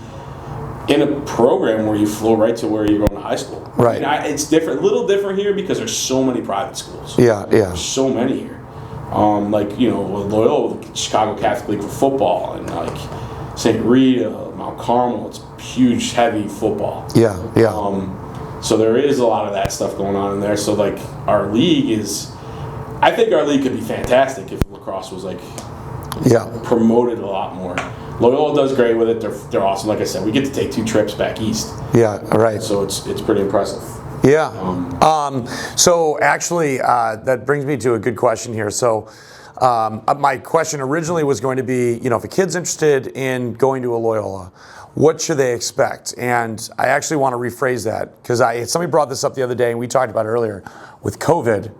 in a program where you flow right to where you're going to high school. Right. It's different, a little different here because there's so many private schools. Yeah. There's so many here. like, you know, Loyola, Chicago Catholic League for football, and like St. Rita, Mount Carmel, it's huge, heavy football. Yeah, yeah. So there is a lot of that stuff going on in there. So like our league I think our league could be fantastic if lacrosse was like promoted a lot more. Loyola does great with it. They're awesome. Like I said, we get to take 2 trips back east. Yeah, right. So it's pretty impressive. Yeah. So actually, that brings me to a good question here. So my question originally was going to be, you know, if a kid's interested in going to a Loyola, what should they expect? And I actually want to rephrase that because somebody brought this up the other day, and we talked about it earlier. With COVID,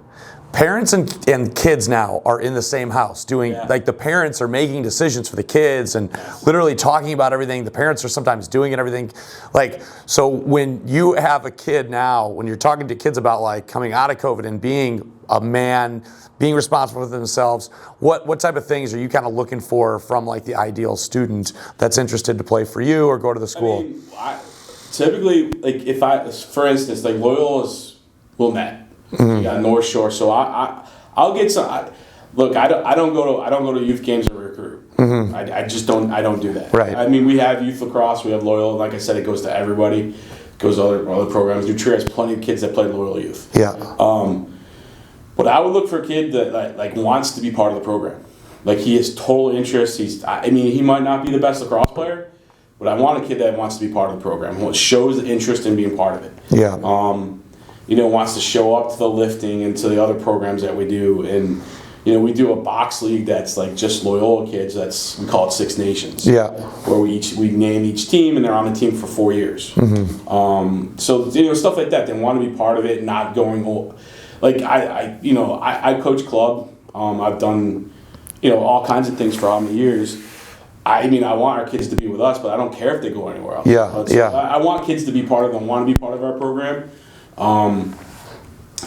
parents and kids now are in the same house doing, like, the parents are making decisions for the kids and literally talking about everything. The parents are sometimes doing it, everything. Like, so when you have a kid now, when you're talking to kids about like coming out of COVID and being a man, being responsible for themselves, what type of things are you kind of looking for from like the ideal student that's interested to play for you or go to the school? I mean, typically, like for instance, like Loyola's Wilmette. You got North Shore, so I'll get some. Look, I don't go to youth games and recruit. I just don't. I don't do that. Right. I mean, we have youth lacrosse. We have Loyola. Like I said, it goes to everybody. It goes to other programs. New Trier has plenty of kids that play Loyola youth. Yeah. But I would look for a kid that like wants to be part of the program. Like he has total interest. I mean, he might not be the best lacrosse player, but I want a kid that wants to be part of the program. Who shows interest in being part of it. Yeah. You know, wants to show up to the lifting and to the other programs that we do. And, you know, we do a box league that's like just Loyola kids. We call it Six Nations. Yeah. Where we name each team and they're on the team for 4 years. So, you know, stuff like that. They want to be part of it, not going, like I coach club. I've done, you know, all kinds of things for how many years. I mean, I want our kids to be with us, but I don't care if they go anywhere else. I want kids to be part of them, want to be part of our program.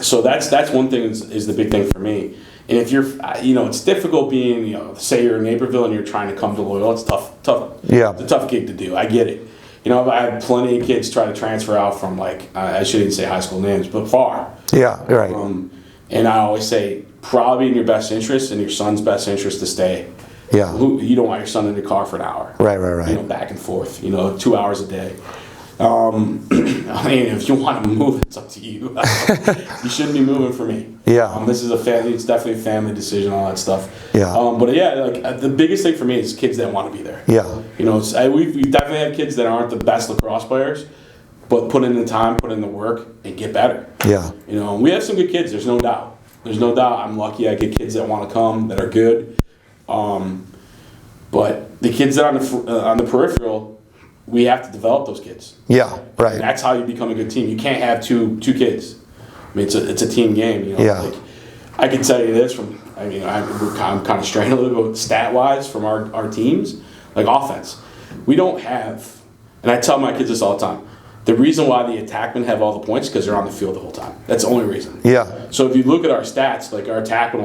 So that's one thing is the big thing for me. And if you're, you know, it's difficult being, you know, say you're in Naperville and you're trying to come to Loyola. It's tough. Yeah. It's a tough gig to do. I get it. You know, I have plenty of kids try to transfer out from like, I shouldn't say high school names, but far. Yeah, right. And I always say, probably in your best interest and your son's best interest to stay. Yeah. You don't want your son in the car for an hour. Right. You know, back and forth, you know, 2 hours a day. I mean, if you want to move, it's up to you. You shouldn't be moving for me. Yeah. This is a family. It's definitely a family decision, all that stuff. Yeah. But yeah, like the biggest thing for me is kids that want to be there. Yeah. You know, we definitely have kids that aren't the best lacrosse players, but put in the time, put in the work, and get better. Yeah. You know, we have some good kids. There's no doubt. I'm lucky. I get kids that want to come that are good. But the kids that are on the peripheral, we have to develop those kids. Yeah, right. And that's how you become a good team. You can't have two kids. I mean, it's a team game. You know? Yeah. Like, I can tell you this I'm kind of straying a little bit stat-wise from our teams, like offense. We don't have, and I tell my kids this all the time, the reason why the attackmen have all the points is because they're on the field the whole time. That's the only reason. Yeah. So if you look at our stats, like our attackmen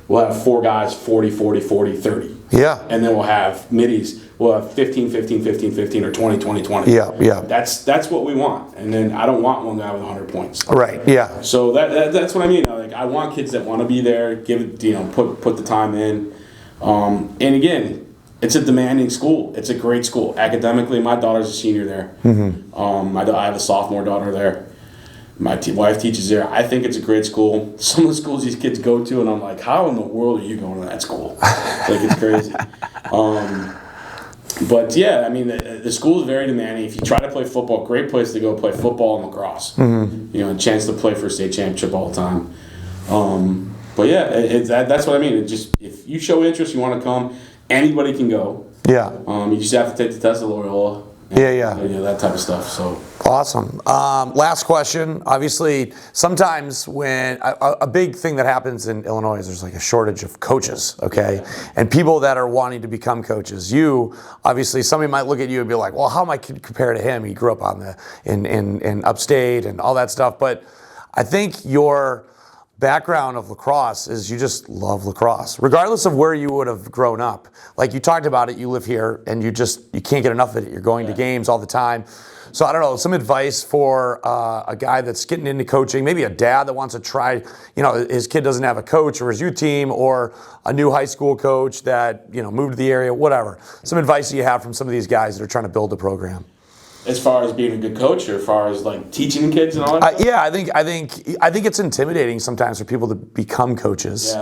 we'll have 4 guys 40, 40, 40, 30. Yeah. And then we'll have middies. We'll have 15, 15, 15, 15, or 20, 20, 20. Yeah, yeah. That's what we want. And then I don't want one guy with 100 points. Right, yeah. So that's what I mean. Like, I want kids that want to be there, give it, you know, put the time in. And again, it's a demanding school. It's a great school. Academically, my daughter's a senior there. Mm-hmm. I have a sophomore daughter there. My wife teaches there. I think it's a great school. Some of the schools these kids go to, and I'm like, how in the world are you going to that school? Like, it's crazy. But yeah, I mean, the school is very demanding. If you try to play football, great place to go play football and lacrosse. Mm-hmm. You know, a chance to play for a state championship all the time. But yeah, that's what I mean. It just, if you show interest, you want to come, anybody can go. Yeah. You just have to take the test at Loyola. Yeah. You know, that type of stuff. So awesome. Last question. Obviously, sometimes when a big thing that happens in Illinois is there's like a shortage of coaches, okay? And people that are wanting to become coaches. You, obviously, somebody might look at you and be like, well, how am I compare to him? He grew up in upstate and all that stuff. But I think your background of lacrosse is you just love lacrosse, regardless of where you would have grown up. Like you talked about it, you live here and you can't get enough of it. You're going to games all the time. So I don't know, some advice for a guy that's getting into coaching, maybe a dad that wants to try, his kid doesn't have a coach or his youth team, or a new high school coach that, moved to the area, whatever. Some advice that you have from some of these guys that are trying to build the program. As far as being a good coach, or as far as like teaching the kids and all that? Yeah, I think it's intimidating sometimes for people to become coaches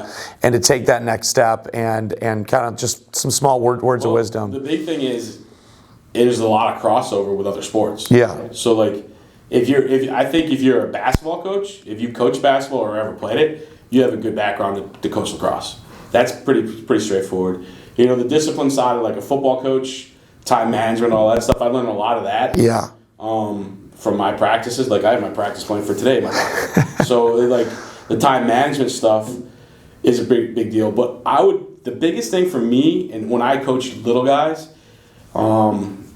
and to take that next step and kind of just some small words of wisdom. The big thing is there's a lot of crossover with other sports. Yeah. So like if you're a basketball coach, if you coach basketball or ever played it, you have a good background to coach lacrosse. That's pretty straightforward. The discipline side of like a football coach, time management, all that stuff. I learned a lot of that. Yeah. From my practices, like I have my practice plan for today. So like the time management stuff is a big deal. But the biggest thing for me, and when I coach little guys,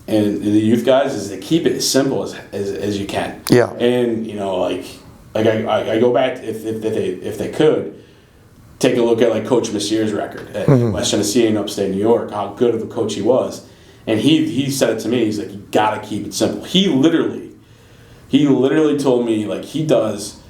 and the youth guys, is to keep it as simple as you can. Yeah. And I go back if they could take a look at like Coach Messier's record at West Tennessee and upstate New York, how good of a coach he was. And he said it to me. He's like, you gotta keep it simple. He literally told me, like, he does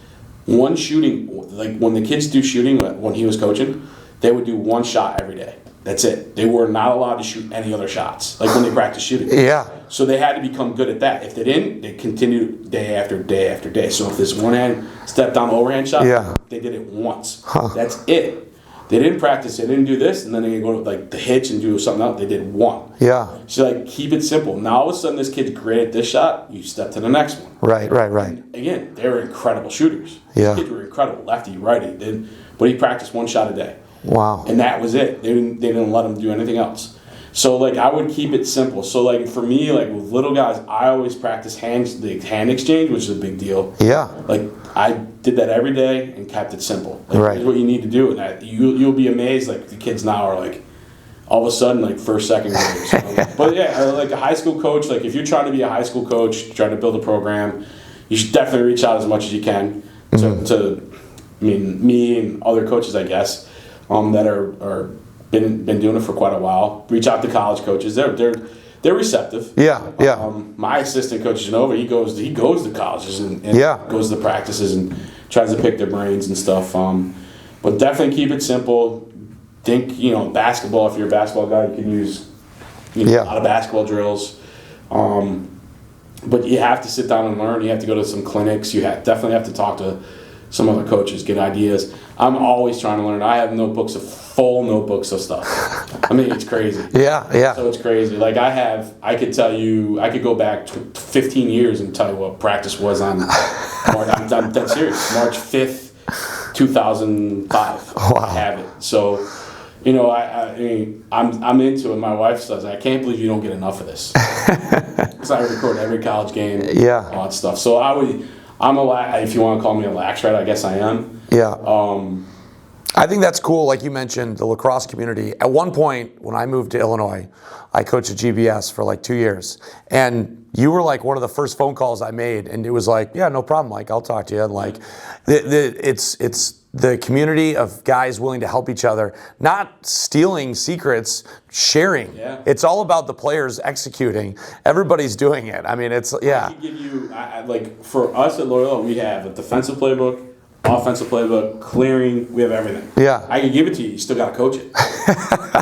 one shooting, like when the kids do shooting when he was coaching, they would do one shot every day. That's it. They were not allowed to shoot any other shots, like when they practice shooting. Yeah. So they had to become good at that. If they didn't, they continued day after day after day. So if this one hand step down overhand shot, they did it once. That's it. They didn't practice. They didn't do this, and then they go to like the hitch and do something else. They did one. Yeah. So like keep it simple. Now all of a sudden this kid's great at this shot. You step to the next one. Right. And again, they were incredible shooters. Yeah. These kids were incredible, lefty, righty. But he practiced one shot a day. Wow. And that was it. They didn't let him do anything else. So like I would keep it simple. So like for me, like with little guys, I always practice the hand exchange, which is a big deal. Yeah. Like I did that every day and kept it simple. Like, right. Here's what you need to do, and that you'll be amazed. Like the kids now are like all of a sudden like first, second graders. But yeah, like a high school coach. Like if you're trying to be a high school coach, trying to build a program, you should definitely reach out as much as you can to me and other coaches, I guess, that are been doing it for quite a while. Reach out to college coaches. They're receptive. Yeah. My assistant coach Genova, he goes to colleges and goes to practices and tries to pick their brains and stuff. But definitely keep it simple. Think basketball. If you're a basketball guy, you can use a lot of basketball drills. But you have to sit down and learn. You have to go to some clinics. You definitely have to talk to some other coaches, get ideas. I'm always trying to learn. I have full notebooks of stuff. I mean, it's crazy. Yeah. So it's crazy. Like I could tell you, I could go back 15 years and tell you what practice was on March. I'm dead serious. March 5th, 2005. Wow. I have it. So, I'm into it. My wife says, I can't believe you don't get enough of this. Because I record every college game. Yeah. All that stuff. So if you want to call me a lax rat, I guess I am. Yeah. I think that's cool. Like you mentioned, the lacrosse community. At one point, when I moved to Illinois, I coached at GBS for like 2 years. And you were like one of the first phone calls I made. And it was like, yeah, no problem, Mike. I'll talk to you. And like, it's the community of guys willing to help each other, not stealing secrets, sharing. Yeah. It's all about the players executing. Everybody's doing it. I mean, it's, yeah. I can give you, like for us at Loyola, we have a defensive playbook, offensive playbook, clearing, we have everything. Yeah. I can give it to you still got to coach it.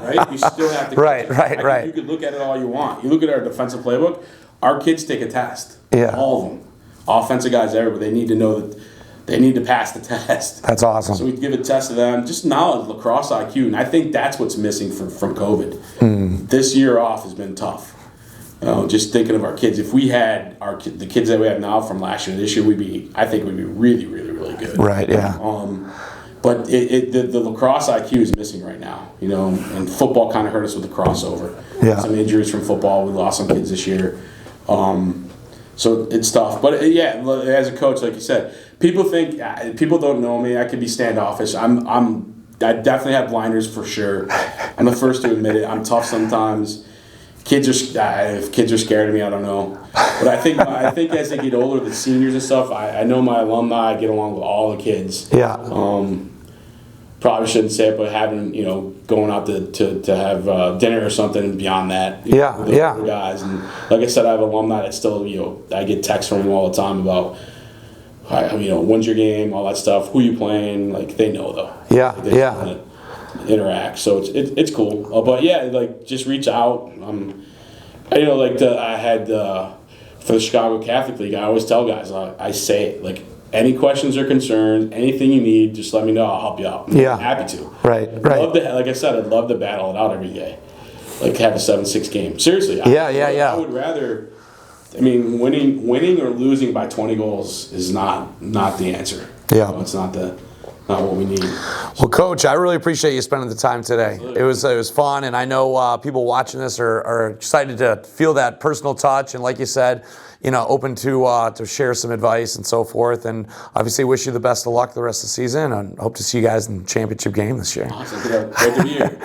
Right? You still have to coach it. Right. You could look at it all you want. You look at our defensive playbook, our kids take a test. Yeah. All of them. Offensive guys, everybody, they need to know that they need to pass the test. That's awesome. So we give a test to them, just knowledge, lacrosse IQ, and I think that's what's missing from COVID. This year off has been tough. Just thinking of our kids. If we had the kids that we have now from last year, this year I think we'd be really, really, really good. Right. Yeah. But the lacrosse IQ is missing right now. And football kind of hurt us with the crossover. Yeah. Some injuries from football. We lost some kids this year. So it's tough. But as a coach, like you said, people don't know me. I could be standoffish. I definitely have blinders for sure. I'm the first to admit it. I'm tough sometimes. if kids are scared of me, I don't know. But I think as they get older, the seniors and stuff, I know my alumni, I get along with all the kids. Yeah. Probably shouldn't say it, but having, going out to have dinner or something beyond that. With the older guys. And like I said, I have alumni that still, I get texts from them all the time about, when's your game, all that stuff, who you playing, like they know though. Yeah, like, they wanna interact, so it's cool. But yeah, like just reach out. I had for the Chicago Catholic League, I always tell guys, I say it, like any questions or concerns, anything you need, just let me know. I'll help you out. I'm happy to. Right. Like I said, I'd love to battle it out every day, like have a 7-6 game. Seriously. I would rather. I mean, winning or losing by 20 goals is not the answer. Yeah. It's not what we need. Well, Coach, I really appreciate you spending the time today. Absolutely. It was fun, and I know people watching this are excited to feel that personal touch, and like you said, open to share some advice and so forth. And obviously, wish you the best of luck the rest of the season, and hope to see you guys in the championship game this year. Awesome. Great to be here.